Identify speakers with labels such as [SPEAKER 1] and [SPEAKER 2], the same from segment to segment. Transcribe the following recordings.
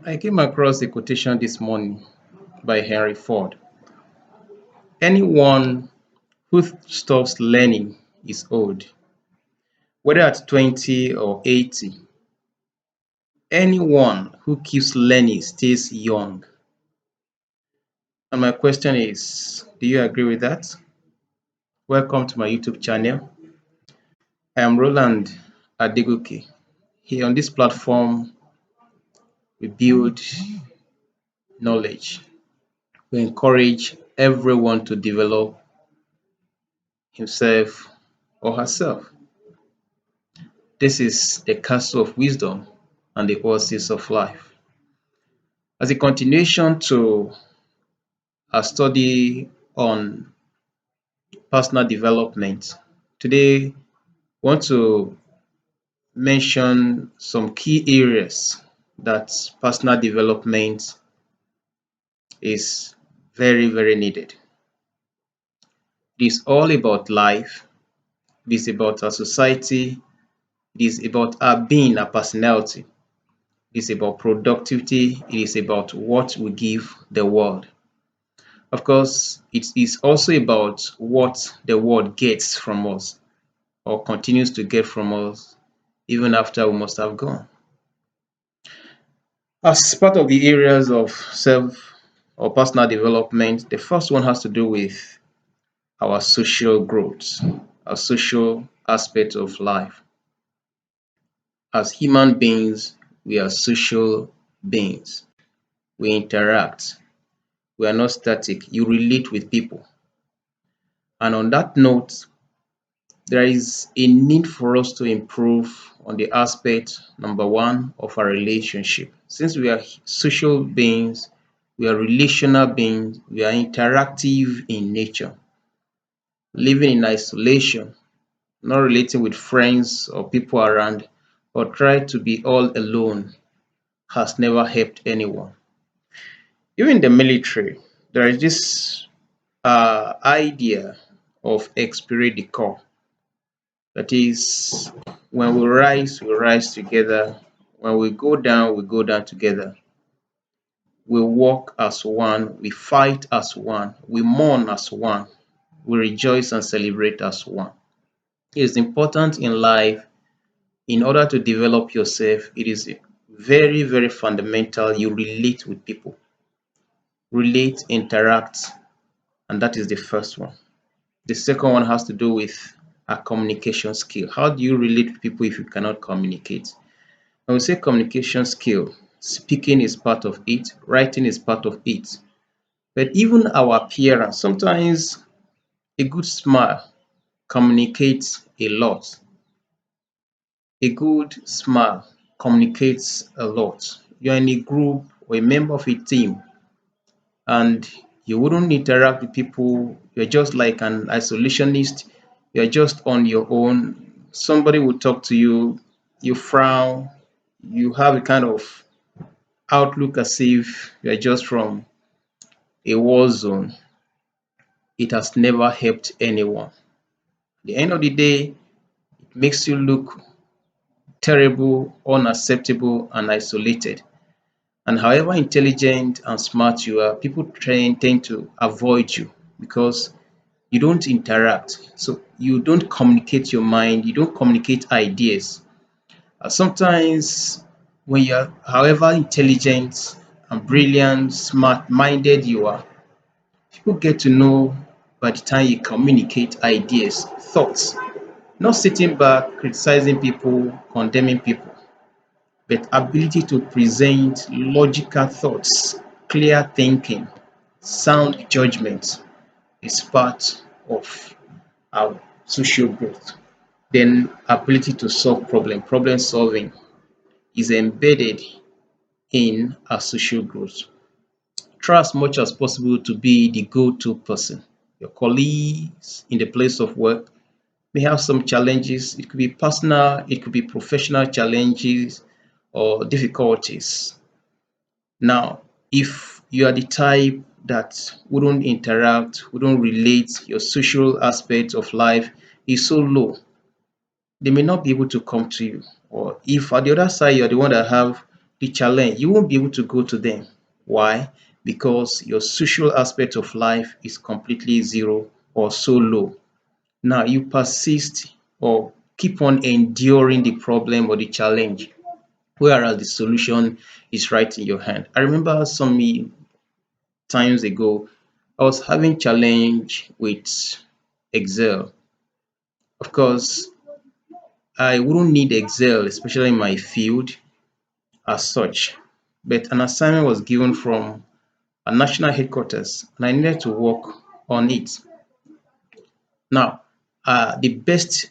[SPEAKER 1] I came across a quotation this morning by Henry Ford. Anyone who stops learning is old, whether at 20 or 80. Anyone who keeps learning stays young. And my question is, do you agree with that? Welcome to my YouTube channel. I am Roland Adegoke. Here on this platform, we build knowledge. We encourage everyone to develop himself or herself. This is the castle of wisdom and the horses of life. As a continuation to our study on personal development, today I want to mention some key areas that personal development is very needed. It is all about life, it is about our society, it is about our being, our personality, it is about productivity, it is about what we give the world. Of course, it is also about what the world gets from us or continues to get from us even after we must have gone. As part of the areas of self or personal development, the first one has to do with our social growth, our social aspect of life. As human beings, we are social beings. We interact. We are not static. You relate with people. And on that note, there is a need for us to improve on the aspect, number one, of our relationship. Since we are social beings, we are relational beings, we are interactive in nature. Living in isolation, not relating with friends or people around, or try to be all alone has never helped anyone. Even in the military, there is this idea of esprit de corps. That is, when we rise together. When we go down together. We walk as one, we fight as one, we mourn as one, we rejoice and celebrate as one. It is important in life, in order to develop yourself, it is very fundamental you relate with people. Relate, interact, and that is the first one. The second one has to do with a communication skill. How do you relate with people if you cannot communicate? When we say communication skill, speaking is part of it, writing is part of it. But even our appearance, sometimes a good smile communicates a lot. A good smile communicates a lot. You're in a group or a member of a team and you wouldn't interact with people, you're just like an isolationist, you're just on your own. Somebody will talk to you, you frown, you have a kind of outlook as if you're just from a war zone. It has never helped anyone. At the end of the day, it makes you look terrible, unacceptable, and isolated. And however intelligent and smart you are, people tend to avoid you because you don't interact. So you don't communicate your mind, you don't communicate ideas. Sometimes when you're however intelligent and brilliant, smart minded you are, people get to know by the time you communicate ideas, thoughts, not sitting back criticizing people, condemning people, but ability to present logical thoughts, clear thinking, sound judgment is part of our social growth. Then ability to solve problem solving is embedded in our social growth. Try as much as possible to be the go-to person. Your colleagues in the place of work may have some challenges. It could be personal, it could be professional challenges or difficulties. Now, if you are the type that wouldn't interact, wouldn't relate, your social aspect of life is so low, they may not be able to come to you. Or if at the other side you're the one that have the challenge, you won't be able to go to them. Why? Because your social aspect of life is completely zero or so low. Now you persist or keep on enduring the problem or the challenge, whereas the solution is right in your hand. I remember some times ago, I was having challenge with Excel. Of course, I wouldn't need Excel, especially in my field as such. But an assignment was given from a national headquarters and I needed to work on it. Now, the best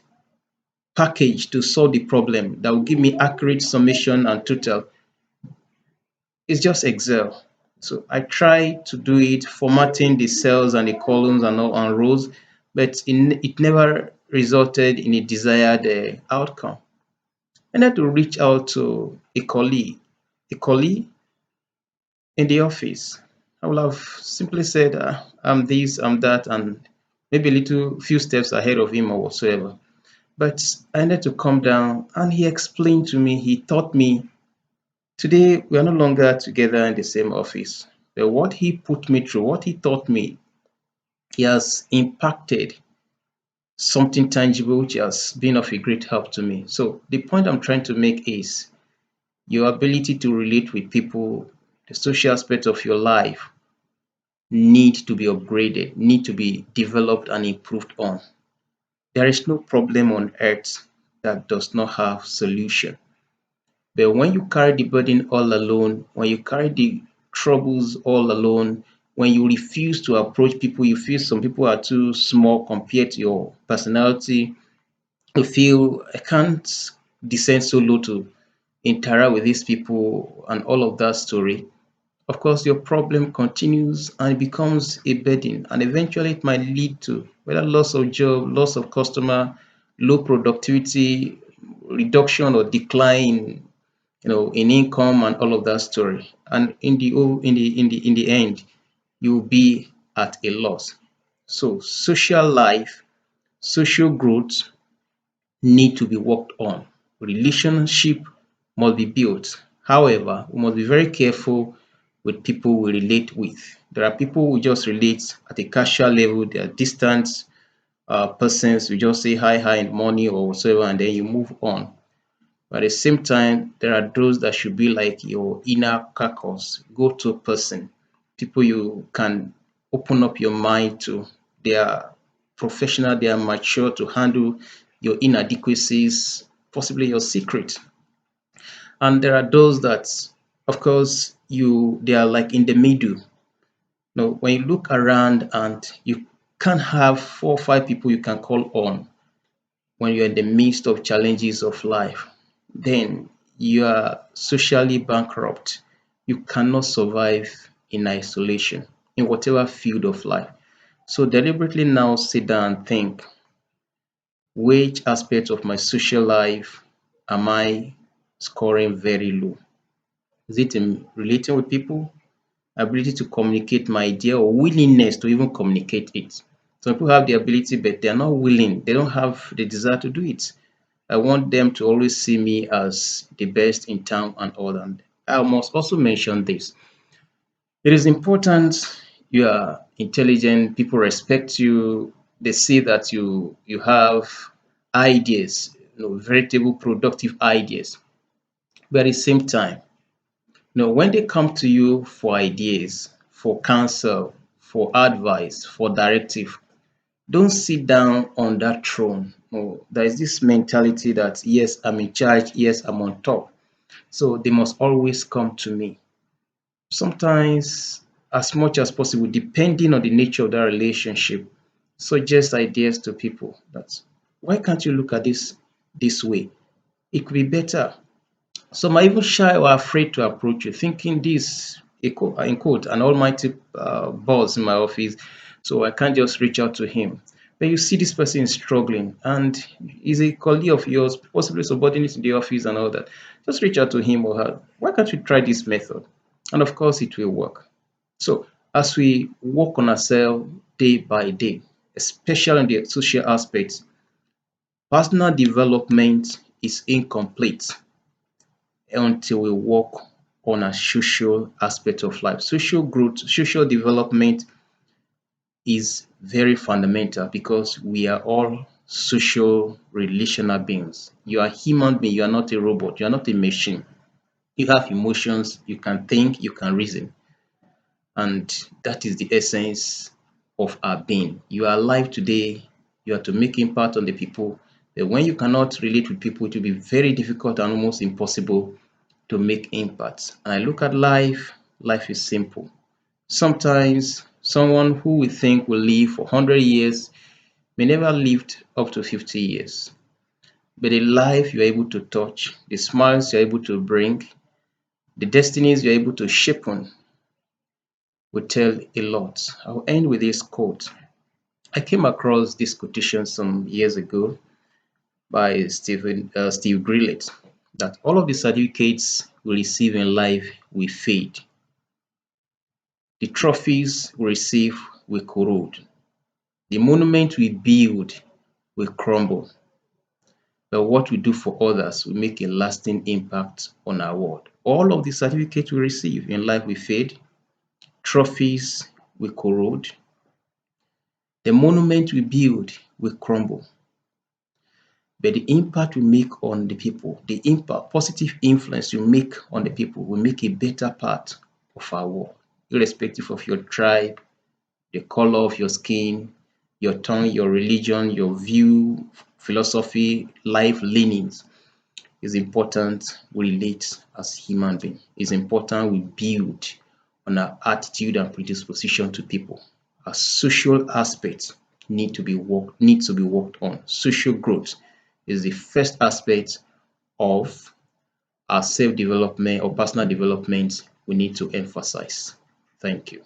[SPEAKER 1] package to solve the problem that will give me accurate summation and total is just Excel. So I try to do it, formatting the cells and the columns and all and rows, but it never resulted in a desired outcome. I had to reach out to a colleague in the office. I would have simply said, I'm this, I'm that, and maybe a little few steps ahead of him or whatsoever. But I had to come down and he explained to me, he taught me, today we are no longer together in the same office. But what he put me through, what he taught me, he has impacted something tangible which has been of a great help to me. So the point I'm trying to make is your ability to relate with people, the social aspect of your life need to be upgraded, need to be developed and improved on. There is no problem on earth that does not have solution. But when you carry the burden all alone, when you carry the troubles all alone, when you refuse to approach people, you feel some people are too small compared to your personality, you feel I can't descend so low to interact with these people and all of that story. Of course, your problem continues and it becomes a burden, and eventually it might lead to whether loss of job, loss of customer, low productivity, reduction or decline, in income and all of that story. And in the end, you'll be at a loss. So social life, social growth need to be worked on. Relationship must be built. However, we must be very careful with people we relate with. There are people who just relate at a casual level, they are distant persons, we just say hi, hi in the morning or whatsoever, and then you move on. But at the same time, there are those that should be like your inner carcass, go-to person, people you can open up your mind to. They are professional, they are mature to handle your inadequacies, possibly your secret. And there are those that, of course, they are like in the middle. When you look around and you can't have 4 or 5 people you can call on when you're in the midst of challenges of life, then you are socially bankrupt. You cannot survive in isolation in whatever field of life. So deliberately now sit down and think, which aspect of my social life am I scoring very low? Is it in relating with people, ability to communicate my idea, or willingness to even communicate it? Some people have the ability, but they're not willing. They don't have the desire to do it. I want them to always see me as the best in town and all that. I must also mention this. It is important you are intelligent, people respect you, they see that you have ideas, veritable productive ideas. But at the same time, when they come to you for ideas, for counsel, for advice, for directive, don't sit down on that throne. No, there is this mentality that yes, I'm in charge, yes, I'm on top. So they must always come to me. Sometimes, as much as possible, depending on the nature of that relationship, suggest ideas to people that why can't you look at this way? It could be better. Some are even shy or afraid to approach you, thinking this, in quote, an almighty boss in my office, so I can't just reach out to him. But you see this person is struggling and is a colleague of yours, possibly subordinate in the office and all that. Just reach out to him or her. Why can't we try this method? And of course, it will work. So, as we work on ourselves day by day, especially in the social aspects, personal development is incomplete until we work on a social aspect of life. Social growth, social development is very fundamental because we are all social relational beings. You are a human being, you are not a robot, you are not a machine. You have emotions, you can think, you can reason. And that is the essence of our being. You are alive today, you are to make impact on the people. But when you cannot relate with people, it will be very difficult and almost impossible to make impact. And I look at life, life is simple. Sometimes someone who we think will live for 100 years may never lived up to 50 years. But the life you're able to touch, the smiles you're able to bring, the destinies you're able to shape on will tell a lot. I'll end with this quote. I came across this quotation some years ago by Steve Grillet that all of the certificates we receive in life will fade. The trophies we receive will corrode. The monument we build will crumble. But what we do for others will make a lasting impact on our world. All of the certificates we receive in life will fade, trophies will corrode, the monument we build will crumble. But the impact we make on the people, the impact, positive influence you make on the people will make a better part of our world, irrespective of your tribe, the color of your skin, your tongue, your religion, your view, philosophy, life leanings. It's important we relate as human beings. It's important we build on our attitude and predisposition to people. Our social aspects needs to be worked on. Social growth is the first aspect of our self-development or personal development we need to emphasize. Thank you.